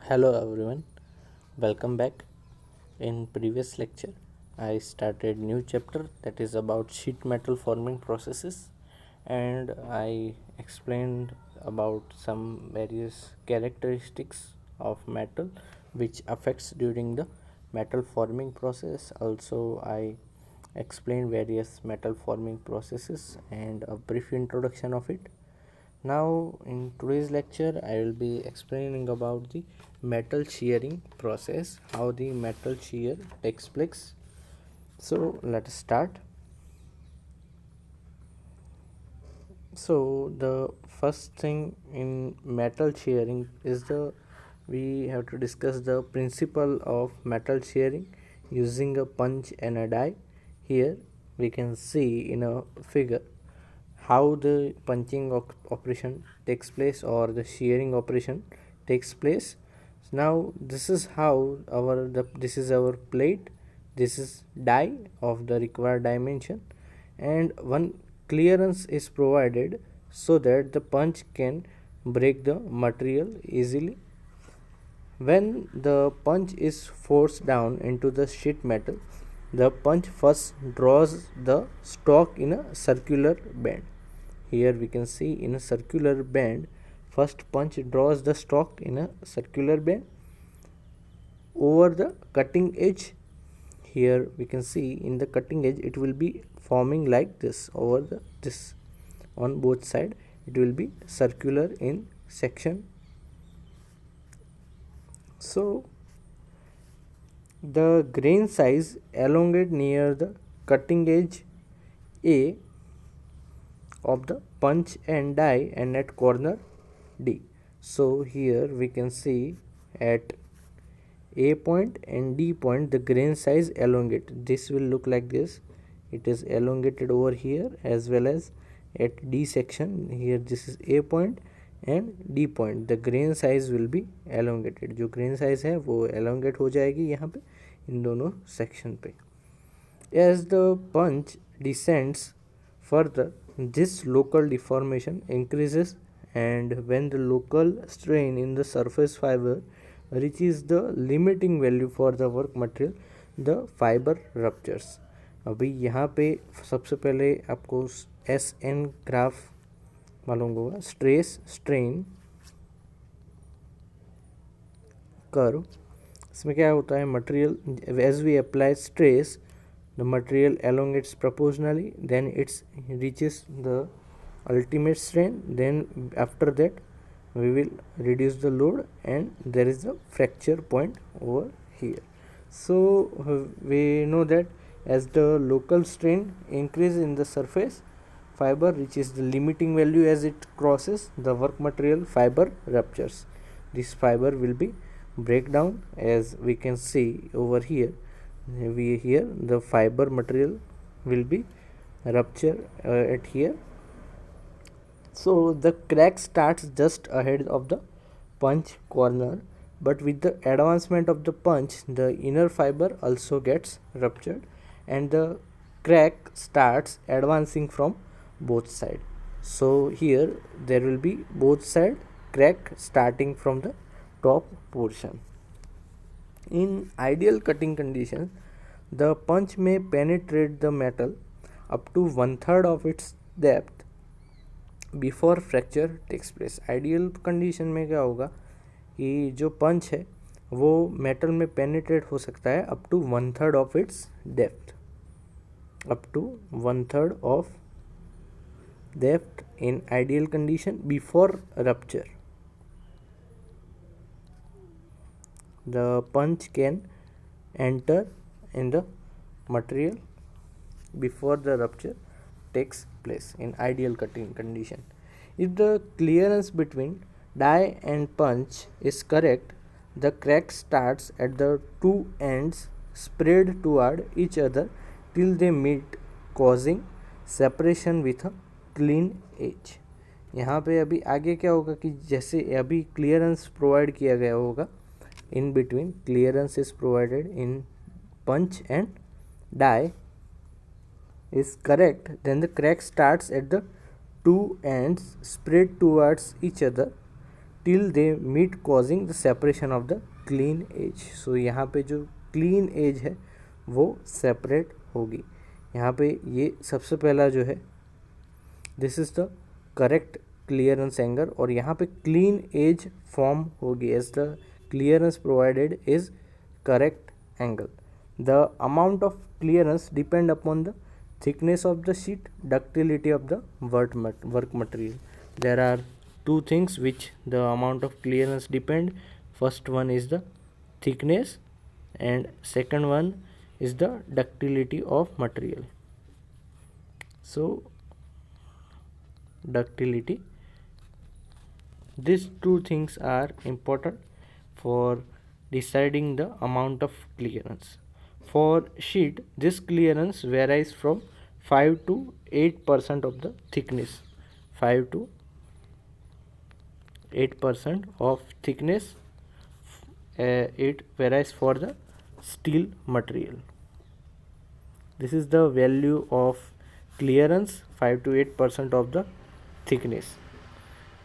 Hello everyone, welcome back. In previous lecture, I started new chapter that is about sheet metal forming processes, and I explained about some various characteristics of metal which affects during the metal forming process. Also, I explained various metal forming processes and a brief introduction of it. Now, in today's lecture, I will be explaining about the metal shearing process, how the metal shear takes place. So, let us start. So, the first thing in metal shearing is we have to discuss the principle of metal shearing using a punch and a die. Here, we can see in a figure how the punching operation takes place or the shearing operation takes place. Now this is how this is our plate, this is die of the required dimension, and one clearance is provided so that the punch can break the material easily. When the punch is forced down into the sheet metal, the punch first draws the stock in a circular band. Here we can see in a circular band, first punch draws the stock in a circular band over the cutting edge. Here we can see in the cutting edge it will be forming like this over this on both side. It will be circular in section. So the grain size elongate near the cutting edge A of the punch and die and at corner D. So here we can see at A point and D point the grain size elongate. This will look like this. It is elongated over here as well as at D section. Here this is A point and D point. The grain size will be elongated. जो grain size है वो elongate हो जाएगी यहाँ पे इन दोनों section पे. As the punch descends further, this local deformation increases, and when the local strain in the surface fiber reaches the limiting value for the work material, the fiber ruptures. अभी यहाँ पे सबसे पहले आपको एस एन ग्राफ मालूम होगा, stress strain curve. इसमें क्या होता है, material as we apply stress the material elongates proportionally, then it reaches the ultimate strain, then after that we will reduce the load and there is a fracture point over here. So we know that as the local strain increase in the surface fiber reaches the limiting value, as it crosses the work material fiber ruptures. This fiber will be break down, as we can see over here. Here the fiber material will be rupture at here. So the crack starts just ahead of the punch corner, but with the advancement of the punch the inner fiber also gets ruptured and the crack starts advancing from both sides. So here there will be both side crack starting from the top portion. In ideal cutting conditions, the punch may penetrate the metal up to 1/3 of its depth before fracture takes place. Ideal condition में क्या होगा कि जो पंच है वो metal में penetrate हो सकता है up to 1/3 of its depth, up to 1/3 of depth in ideal condition before rupture. The punch can enter in the material before the rupture takes place in ideal cutting condition. If the clearance between die and punch is correct, the crack starts at the two ends, spread toward each other till they meet, causing separation with a clean edge. यहाँ पे अभी आगे क्या होगा कि जैसे अभी clearance provide किया गया होगा, in between clearance is provided in punch and die is correct, then the crack starts at the two ends, spread towards each other till they meet causing the separation of the clean edge. So यहाँ पे जो clean edge है वो separate होगी. यहाँ पे ये सबसे पहला जो है this is the correct clearance angle और यहाँ पे clean edge form होगी as the clearance provided is correct angle. The amount of clearance depend upon the thickness of the sheet, ductility of the work material. There are two things which the amount of clearance depend. First one is the thickness and second one is the ductility of material. So ductility, these two things are important for deciding the amount of clearance. For sheet, this clearance varies from 5 to 8% of the thickness. 5 to 8% of thickness. It varies for the steel material. This is the value of clearance, 5 to 8% of the thickness,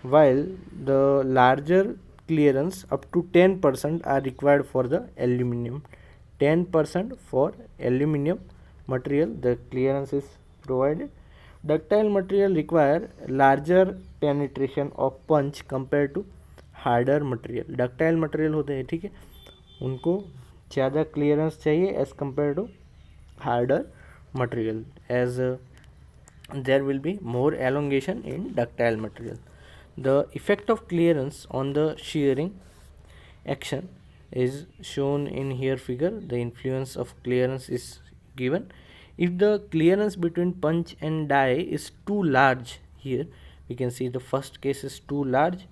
while the larger clearance up to 10% are required for the aluminum. 10% for aluminum material the clearance is provided. Ductile material require larger penetration of punch compared to harder material. ductile material होते हैं, ठीक है, उनको ज़्यादा clearance चाहिए as compared to harder material, as there will be more elongation in ductile material. The effect of clearance on the shearing action is shown in here figure. The influence of clearance is given. If the clearance between punch and die is too large, here we can see the first case is too large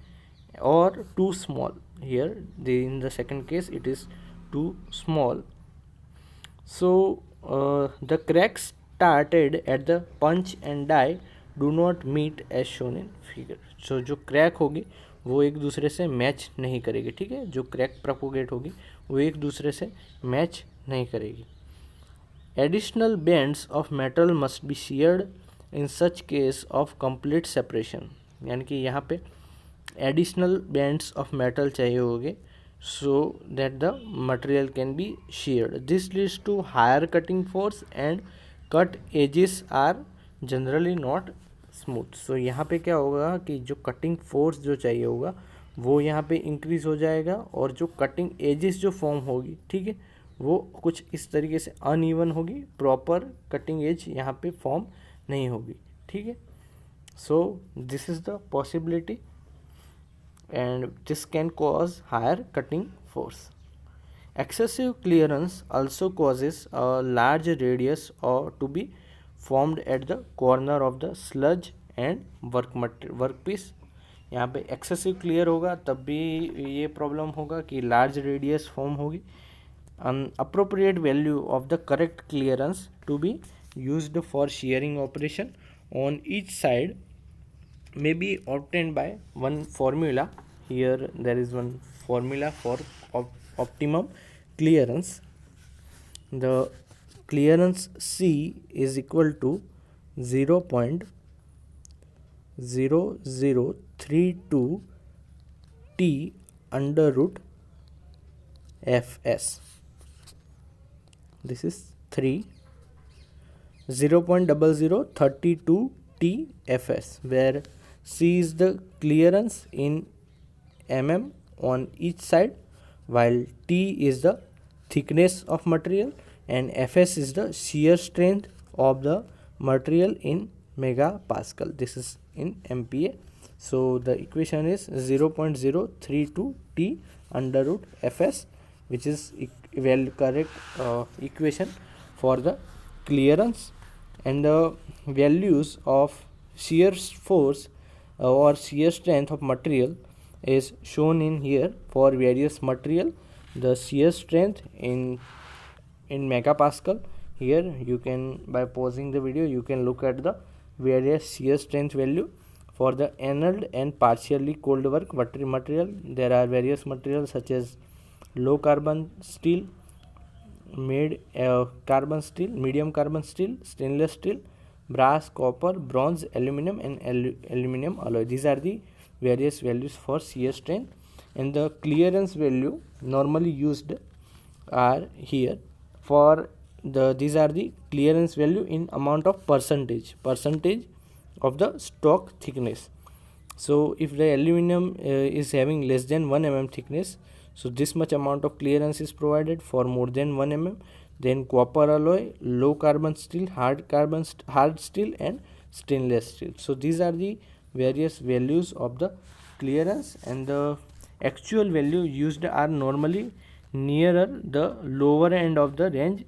or too small. Here in the second case it is too small. So the cracks started at the punch and die do not meet as shown in figure. So जो crack होगी वो एक दूसरे से match नहीं करेगी, ठीक है, जो क्रैक प्रोपोगेट होगी वो एक दूसरे से मैच नहीं करेगी. Additional bands of metal must be shared in such case of complete separation. यानी कि यहाँ पे एडिशनल बैंड्स ऑफ मेटल चाहिए होंगे so that the material can be sheared. This leads to higher cutting force and cut edges are generally not smooth. So यहाँ पे क्या होगा कि जो कटिंग फोर्स जो चाहिए होगा वो यहाँ पे इंक्रीज हो जाएगा और जो कटिंग एजेस जो फॉर्म होगी, ठीक है, वो कुछ इस तरीके से अनइवन होगी, प्रॉपर कटिंग एज यहाँ पे फॉर्म नहीं होगी, ठीक है. So this is the possibility and this can cause higher cutting force. Excessive clearance also causes a large radius or to be formed at the corner of the sludge and workpiece. यहाँ पे excessive clear होगा तब भी ये problem होगा कि large radius form होगी. Appropriate value of the correct clearance to be used for shearing operation on each side may be obtained by one formula. Here there is one formula for optimum clearance. The clearance C is equal to 0.0032 T under root Fs. This is 0.0032 T Fs, where C is the clearance in mm on each side, while T is the thickness of material and Fs is the shear strength of the material in megapascal. This is in MPa. So the equation is 0.032 T under root Fs, which is correct equation for the clearance. And the values of shear force or shear strength of material is shown in here for various material. The shear strength in megapascal. Here you can, by pausing the video, you can look at the various shear strength value for the annealed and partially cold work material. There are various materials such as low carbon steel, carbon steel, medium carbon steel, stainless steel, brass, copper, bronze, aluminum and aluminum alloy. These are the various values for shear strength, and the clearance value normally used are here. For these are the clearance value in amount of percentage of the stock thickness. So if the aluminum is having less than 1 mm thickness, so this much amount of clearance is provided. For more than 1 mm, then copper alloy, low carbon steel, hard steel, and stainless steel. So these are the various values of the clearance, and the actual value used are normally nearer the lower end of the range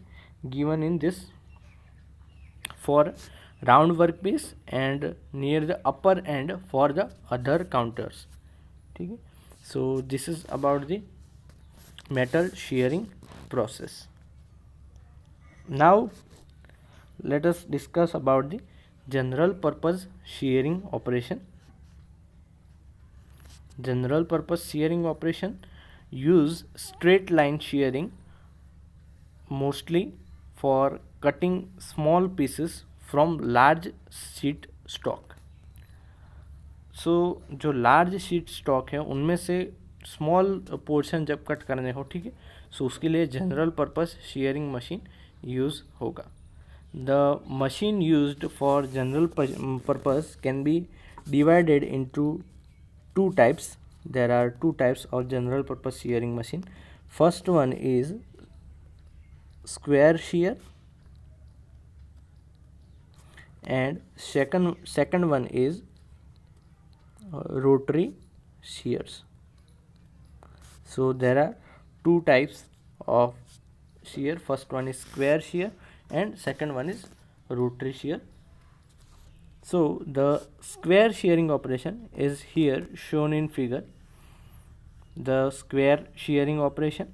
given in this for round workpiece and near the upper end for the other counters. Okay? So this is about the metal shearing process. Now let us discuss about the general purpose shearing operation. General purpose shearing operation use straight line shearing mostly for cutting small pieces from large sheet stock. सो जो large sheet stock है उनमें से small portion जब cut करने हो, ठीक है, so उसके लिए general purpose shearing machine use होगा. The machine used for general purpose can be divided into two types. There are two types of general purpose shearing machine. First one is square shear, and second one is rotary shears. So there are two types of shear. First one is square shear and second one is rotary shear. So the square shearing operation is here shown in figure. The square shearing operation,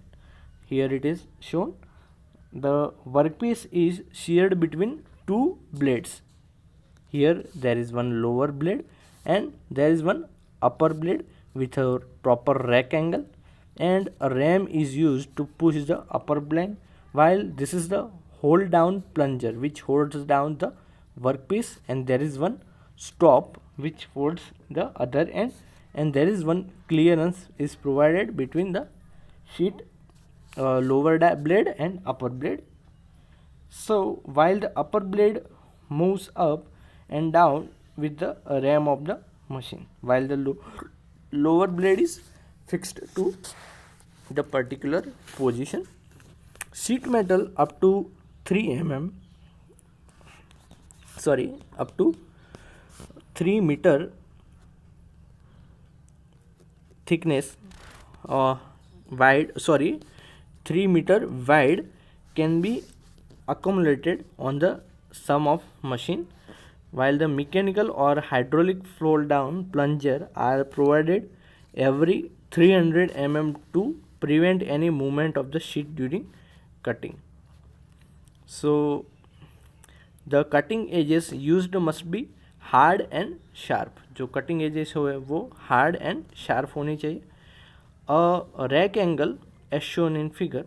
here it is shown. The workpiece is sheared between two blades. Here there is one lower blade and there is one upper blade with a proper rack angle, and a ram is used to push the upper blade, while this is the hold down plunger which holds down the workpiece, and there is one stop which holds the other end, and there is one clearance is provided between the sheet lower blade and upper blade. So while the upper blade moves up and down with the ram of the machine, while the lower blade is fixed to the particular position. Sheet metal up to 3 mm, up to 3 meter thickness, 3 meter wide can be accumulated on the sum of machine, while the mechanical or hydraulic flow down plunger are provided every 300 mm to prevent any movement of the sheet during cutting. So the cutting edges used must be hard and sharp. जो cutting edges हो वो hard and sharp होनी चाहिए. A rake angle as shown in figure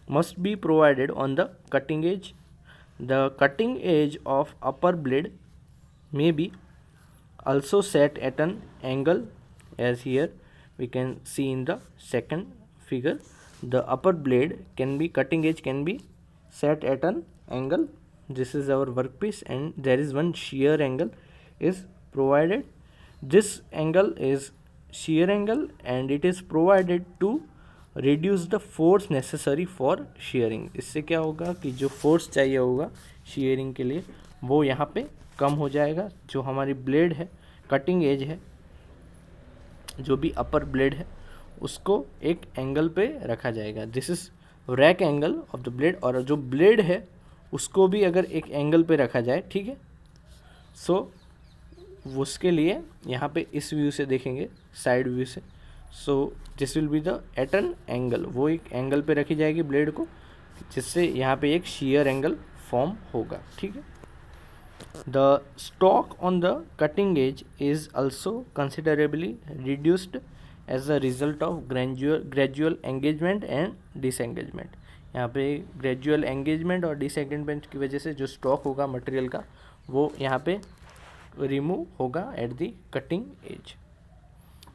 must be provided on the cutting edge. The cutting edge of upper blade may be also set at an angle, as here we can see in the second figure. The upper blade cutting edge can be set at an angle. This is our workpiece and there is one shear angle is provided. This angle is shear angle and it is provided to reduce the force necessary for shearing. इससे क्या होगा कि जो force चाहिए होगा shearing के लिए वो यहाँ पे कम हो जाएगा. जो हमारी ब्लेड है, कटिंग एज है, जो भी अपर ब्लेड है उसको एक एंगल पे रखा जाएगा. This is rack angle of the blade. और जो ब्लेड है उसको भी अगर एक एंगल पे रखा जाए, ठीक है, सो उसके लिए यहाँ पे इस व्यू से देखेंगे, साइड व्यू से. So this will be the at an angle. वो एक एंगल पे रखी जाएगी ब्लेड को, जिससे यहाँ पे एक shear एंगल फॉर्म होगा. ठीक है. The stock on the cutting edge is also considerably reduced as a result of gradual engagement and disengagement. यहाँ पे ग्रेजुअल एंगेजमेंट और डिसएंगेजमेंट की वजह से जो स्टॉक होगा मटेरियल का वो यहाँ पे रिमूव होगा at the cutting as.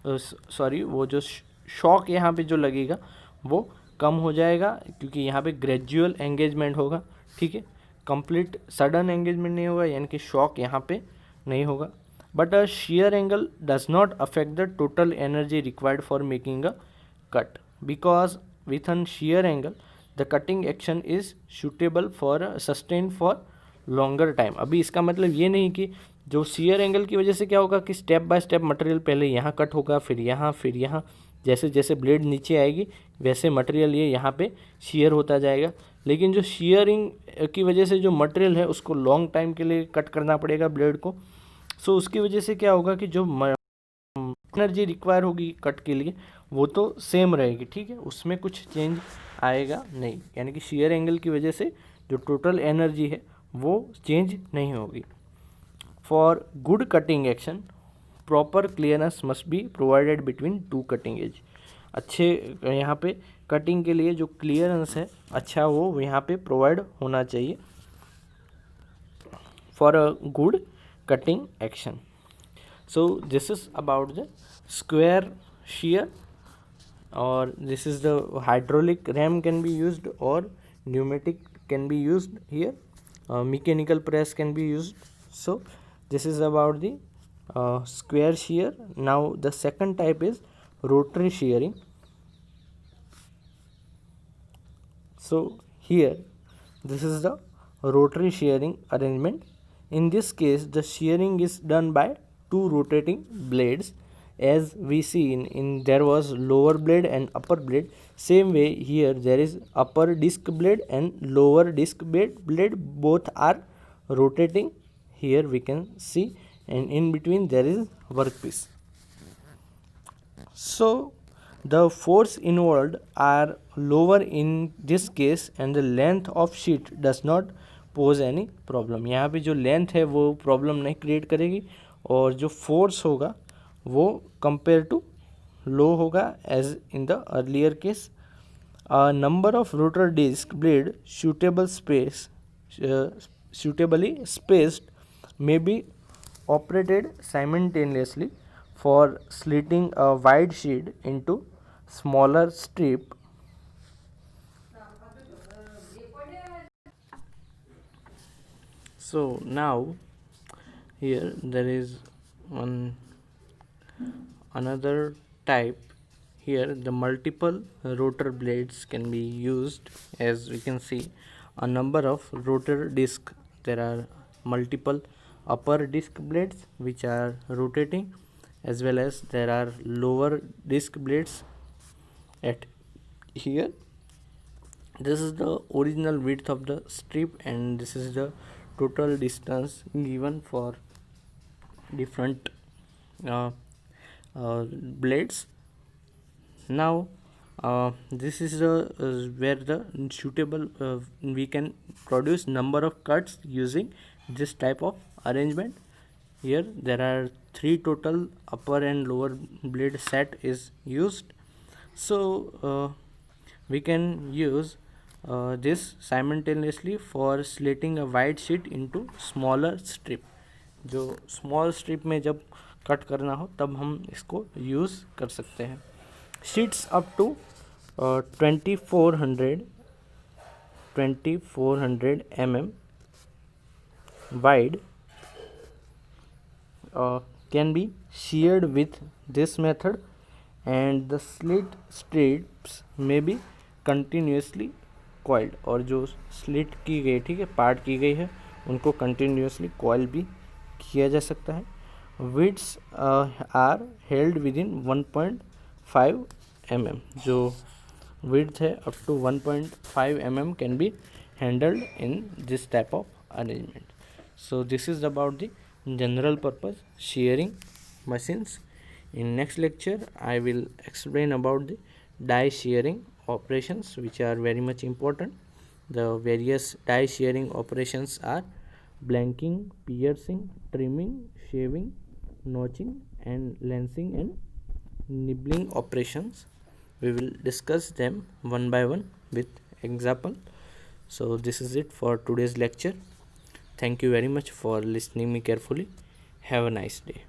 Sorry वो जो शॉक यहाँ पे जो लगेगा वो कम हो जाएगा, क्योंकि यहाँ पे ग्रेजुअल एंगेजमेंट होगा, ठीक है। कंप्लीट सडन एंगेजमेंट नहीं होगा, यानी कि शॉक यहाँ पे नहीं होगा। But a shear angle does not affect the total energy required for making a cut, because with an shear angle the cutting action is suitable for sustained for longer time। अभी इसका मतलब ये नहीं कि जो shear angle की वजह से क्या होगा कि स्टेप बाय स्टेप मटेरियल पहले यहाँ कट होगा, फिर यहाँ जैसे जैसे ब्लेड नीचे आएगी वैसे मटेरियल ये यहाँ पे shear होता जाएगा। लेकिन जो shearing की वजह से जो मटेरियल है उसको लॉन्ग टाइम के लिए कट करना पड़ेगा ब्लेड को। सो उसकी वजह से क्या होगा कि जो एनर्जी रिक्वायर होगी कट के लिए वो तो सेम रहेगी, ठीक है, उसमें कुछ चेंज आएगा नहीं, यानी कि shear एंगल की वजह से जो टोटल एनर्जी है वो चेंज नहीं होगी। For good cutting action proper clearance must be provided between two cutting edge. अच्छे यहाँ पे कटिंग के लिए जो क्लियरेंस है अच्छा वो यहाँ पे प्रोवाइड होना चाहिए for a good cutting action। So this is about the square shear, or this is the hydraulic ram can be used or pneumatic can be used here, mechanical press can be used। So this is about the square shear। Now the second type is rotary shearing। So here this is the rotary shearing arrangement। In this case the shearing is done by two rotating blades, as we see in there was lower blade and upper blade, same way here there is upper disc blade and lower disc blade both are rotating, here we can see, and in between there is workpiece। So the force involved are lower in this case and the length of sheet does not pose any problem. यहाँ पे जो length है वो problem नहीं create करेगी, और जो force होगा वो कंपेयर टू लो होगा as in the earlier case. Number of rotor disc blade suitably spaced may be operated simultaneously for slitting a wide sheet into smaller strip। So now here there is another type। Here the multiple rotor blades can be used, as we can see a number of rotor disc, there are multiple upper disc blades which are rotating, as well as there are lower disc blades at here। This is the original width of the strip and this is the total distance given for different blades। Now this is the where the suitable we can produce number of cuts using this type of arrangement। Here there are 3 total upper and lower blade set is used। So we can use this simultaneously for slitting a wide sheet into smaller strip। जो small strip में जब cut करना हो तब हम इसको use कर सकते हैं। Sheets up to 2400 mm wide can be sheared with this method, and the slit strips may be continuously coiled। और जो स्लिट की गई, ठीक है, पार्ट की गई है उनको कंटिन्यूसली कॉइल भी किया जा सकता है। Widths are held within 1.5 mm। जो width है up to 1.5 mm can be handled in this type of arrangement। So this is about the general purpose shearing machines। In next lecture I will explain about the die shearing operations, which are very much important। The various die shearing operations are blanking, piercing, trimming, shaving, notching, and lancing and nibbling operations। We will discuss them one by one with example। So this is it for today's lecture। Thank you very much for listening me carefully। Have a nice day।